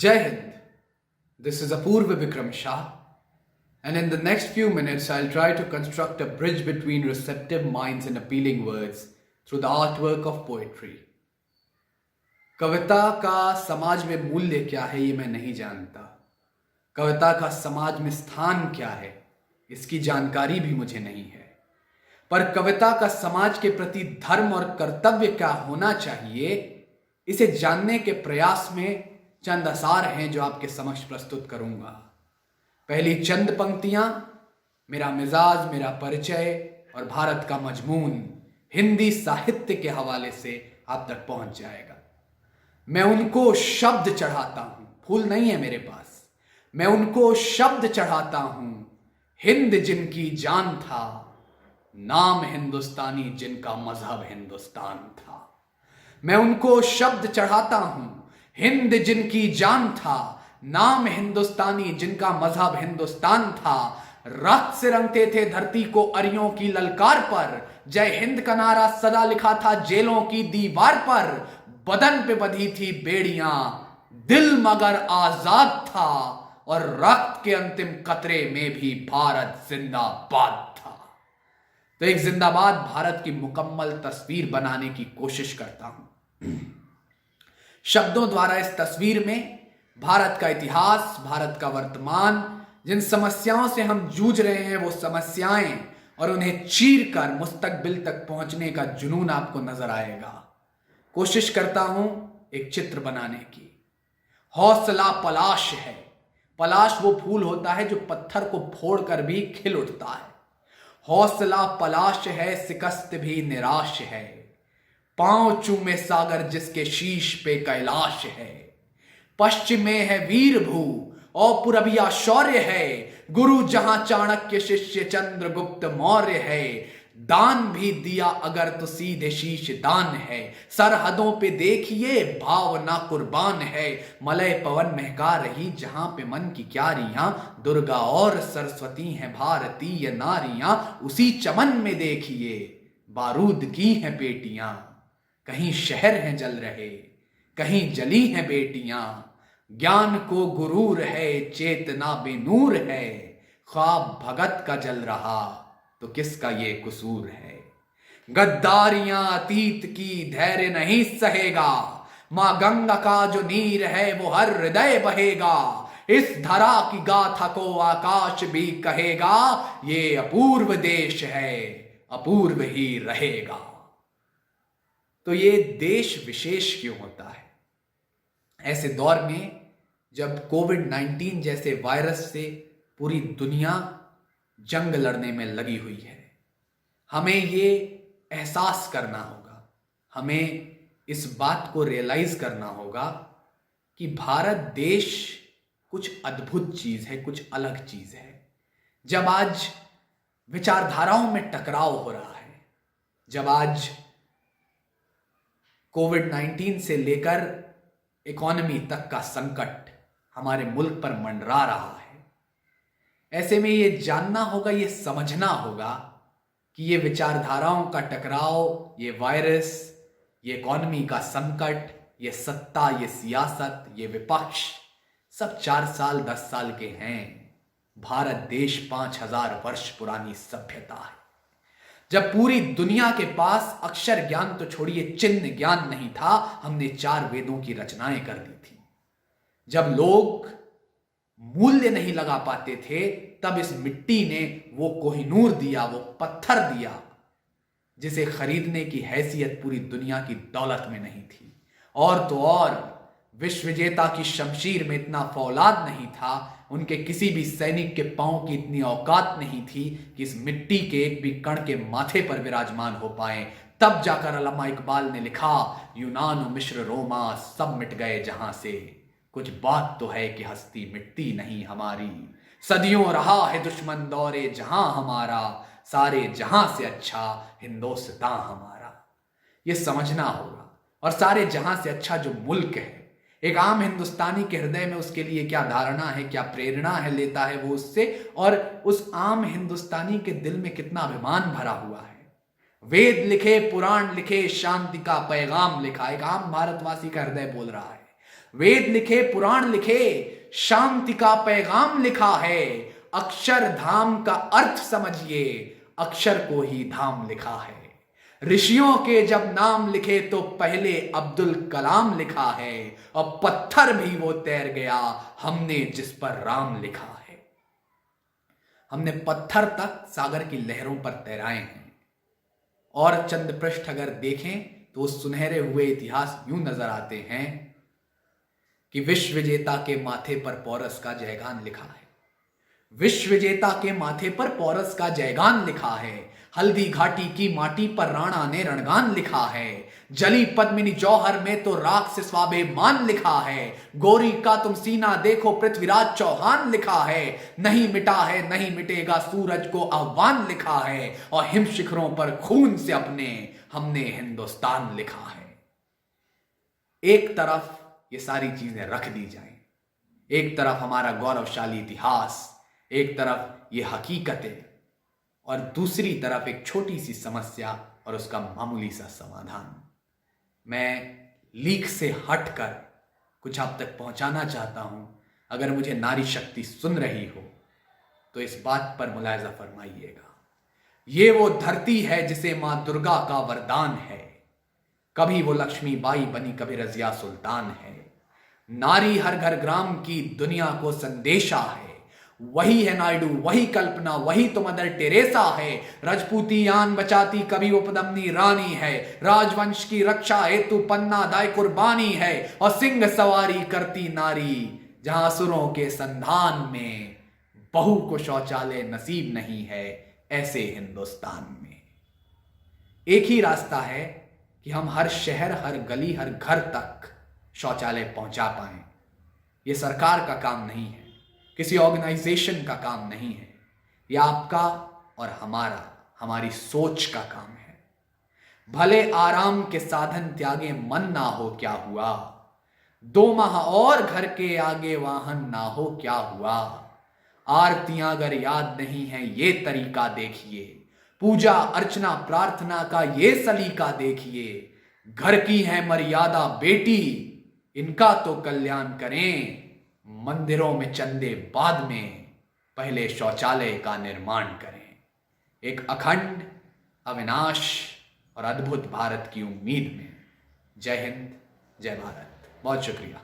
Jai Hind. This is Apurva Vikram Shah, and in the next few minutes, I'll try to construct a bridge between receptive minds and appealing words through the artwork of poetry. कविता का समाज में मूल्य क्या है ये मैं नहीं जानता। कविता का समाज में स्थान क्या है इसकी जानकारी भी मुझे नहीं है। पर कविता का समाज के प्रति धर्म और कर्तव्य क्या होना चाहिए इसे जानने के प्रयास में चंद आसार हैं जो आपके समक्ष प्रस्तुत करूंगा। पहली चंद पंक्तियां मेरा मिजाज, मेरा परिचय और भारत का मजमून हिंदी साहित्य के हवाले से आप तक पहुंच जाएगा। मैं उनको शब्द चढ़ाता हूं, फूल नहीं है मेरे पास। मैं उनको शब्द चढ़ाता हूं, हिंद जिनकी जान था, नाम हिंदुस्तानी जिनका मजहब हिंदुस्तान था। मैं उनको शब्द चढ़ाता हूं, हिंद जिनकी जान था, नाम हिंदुस्तानी जिनका मजहब हिंदुस्तान था। रक्त से रंगते थे धरती को अरियों की ललकार पर, जय हिंद का नारा सदा लिखा था जेलों की दीवार पर। बदन पे बंधी थी बेड़ियां, दिल मगर आजाद था, और रक्त के अंतिम कतरे में भी भारत जिंदाबाद था। तो एक जिंदाबाद भारत की मुकम्मल तस्वीर बनाने की कोशिश करता हूं। शब्दों द्वारा इस तस्वीर में भारत का इतिहास, भारत का वर्तमान, जिन समस्याओं से हम जूझ रहे हैं वो समस्याएं, और उन्हें चीर कर मुस्तकबिल तक पहुंचने का जुनून आपको नजर आएगा। कोशिश करता हूं एक चित्र बनाने की। हौसला पलाश है। पलाश वो फूल होता है जो पत्थर को फोड़कर भी खिल उठता है। हौसला पलाश है, शिकस्त भी निराश है। पांव चूमे सागर जिसके शीश पे कैलाश है। पश्चिम में है वीर भू और पूरबिया शौर्य है। गुरु जहां चाणक्य शिष्य चंद्रगुप्त मौर्य है। दान भी दिया अगर तो सीधे शीश दान है। सरहदों पे देखिए भावना कुर्बान है। मलय पवन महका रही जहां पे मन की क्यारियां। दुर्गा और सरस्वती हैं भारतीय नारियां। उसी चमन में देखिए बारूद की हैं पेटियां। कहीं शहर हैं जल रहे, कहीं जली हैं बेटियां। ज्ञान को गुरूर है, चेतना बेनूर है। ख्वाब भगत का जल रहा तो किसका ये कसूर है। गद्दारियां अतीत की धैर्य नहीं सहेगा। मां गंगा का जो नीर है वो हर हृदय बहेगा। इस धरा की गाथा को आकाश भी कहेगा। ये अपूर्व देश है, अपूर्व ही रहेगा। तो ये देश विशेष क्यों होता है? ऐसे दौर में जब कोविड-19 जैसे वायरस से पूरी दुनिया जंग लड़ने में लगी हुई है, हमें ये एहसास करना होगा, हमें इस बात को रियलाइज करना होगा कि भारत देश कुछ अद्भुत चीज है, कुछ अलग चीज है। जब आज विचारधाराओं में टकराव हो रहा है, जब आज कोविड-19 से लेकर इकोनॉमी तक का संकट हमारे मुल्क पर मंडरा रहा है, ऐसे में ये जानना होगा, ये समझना होगा कि ये विचारधाराओं का टकराव, ये वायरस, ये इकोनॉमी का संकट, ये सत्ता, ये सियासत, ये विपक्ष सब 4 साल 10 साल के हैं। भारत देश 5000 वर्ष पुरानी सभ्यता है। जब पूरी दुनिया के पास अक्षर ज्ञान तो छोड़िए चिन्ह ज्ञान नहीं था, हमने 4 वेदों की रचनाएं कर दी थी। जब लोग मूल्य नहीं लगा पाते थे, तब इस मिट्टी ने वो कोहिनूर दिया, वो पत्थर दिया जिसे खरीदने की हैसियत पूरी दुनिया की दौलत में नहीं थी। और तो और विश्व विजेता की शमशीर में इतना फौलाद नहीं था, उनके किसी भी सैनिक के पांव की इतनी औकात नहीं थी कि इस मिट्टी के एक भी कण के माथे पर विराजमान हो पाए। तब जाकर अल्लामा इकबाल ने लिखा, यूनान मिस्र रोमा सब मिट गए जहां से, कुछ बात तो है कि हस्ती मिटती नहीं हमारी। सदियों रहा है दुश्मन दौरे जहां हमारा, सारे जहां से अच्छा हिंदुस्तान हमारा। ये समझना होगा। और सारे जहां से अच्छा जो मुल्क है, एक आम हिंदुस्तानी के हृदय में उसके लिए क्या धारणा है, क्या प्रेरणा है लेता है वो उससे, और उस आम हिंदुस्तानी के दिल में कितना अभिमान भरा हुआ है। वेद लिखे, पुराण लिखे, शांति का पैगाम लिखा, एक आम भारतवासी का हृदय बोल रहा है। वेद लिखे, पुराण लिखे, शांति का पैगाम लिखा है। अक्षरधाम का अर्थ समझिए, अक्षर को ही धाम लिखा है। ऋषियों के जब नाम लिखे तो पहले अब्दुल कलाम लिखा है, और पत्थर भी वो तैर गया हमने जिस पर राम लिखा है। हमने पत्थर तक सागर की लहरों पर तैराए हैं। और चंद पृष्ठ अगर देखें तो सुनहरे हुए इतिहास यूं नजर आते हैं कि विश्व विजेता के माथे पर पोरस का जयगान लिखा है। विश्व विजेता के माथे पर पोरस का जयगान लिखा है। हल्दी घाटी की माटी पर राणा ने रणगान लिखा है। जली पद्मिनी जौहर में तो राख से स्वाभिमान लिखा है। गोरी का तुम सीना देखो पृथ्वीराज चौहान लिखा है। नहीं मिटा है नहीं मिटेगा सूरज को आह्वान लिखा है। और हिम शिखरों पर खून से अपने हमने हिंदुस्तान लिखा है। एक तरफ ये सारी चीजें रख दी जाएं, एक तरफ हमारा गौरवशाली इतिहास, एक तरफ ये हकीकतें, और दूसरी तरफ एक छोटी सी समस्या और उसका मामूली सा समाधान। मैं लीक से हटकर कुछ आप तक पहुंचाना चाहता हूं। अगर मुझे नारी शक्ति सुन रही हो तो इस बात पर मुलायजा फरमाइएगा। ये वो धरती है जिसे मां दुर्गा का वरदान है। कभी वो लक्ष्मी बाई बनी, कभी रजिया सुल्तान है। नारी हर घर ग्राम की दुनिया को संदेशा है। वही है नायडू, वही कल्पना, वही तो मदर टेरेसा है। रजपूती यान बचाती कभी वो पद्मिनी रानी है। राजवंश की रक्षा हेतु पन्ना दाय कुर्बानी है। और सिंह सवारी करती नारी जहां असुरों के संधान में। बहू को शौचालय नसीब नहीं है ऐसे हिंदुस्तान में। एक ही रास्ता है कि हम हर शहर, हर गली, हर घर तक शौचालय पहुंचा पाएं। यह सरकार का काम नहीं है, किसी ऑर्गेनाइजेशन का काम नहीं है। यह आपका और हमारा, हमारी सोच का काम है। भले आराम के साधन त्यागे मन ना हो क्या हुआ। 2 माह और घर के आगे वाहन ना हो क्या हुआ। आरतियां अगर याद नहीं है ये तरीका देखिए। पूजा अर्चना प्रार्थना का ये सलीका देखिए। घर की है मर्यादा बेटी, इनका तो कल्याण करें। मंदिरों में चंदे बाद में, पहले शौचालय का निर्माण करें। एक अखंड, अविनाश और अद्भुत भारत की उम्मीद में। जय हिंद, जय भारत। बहुत शुक्रिया।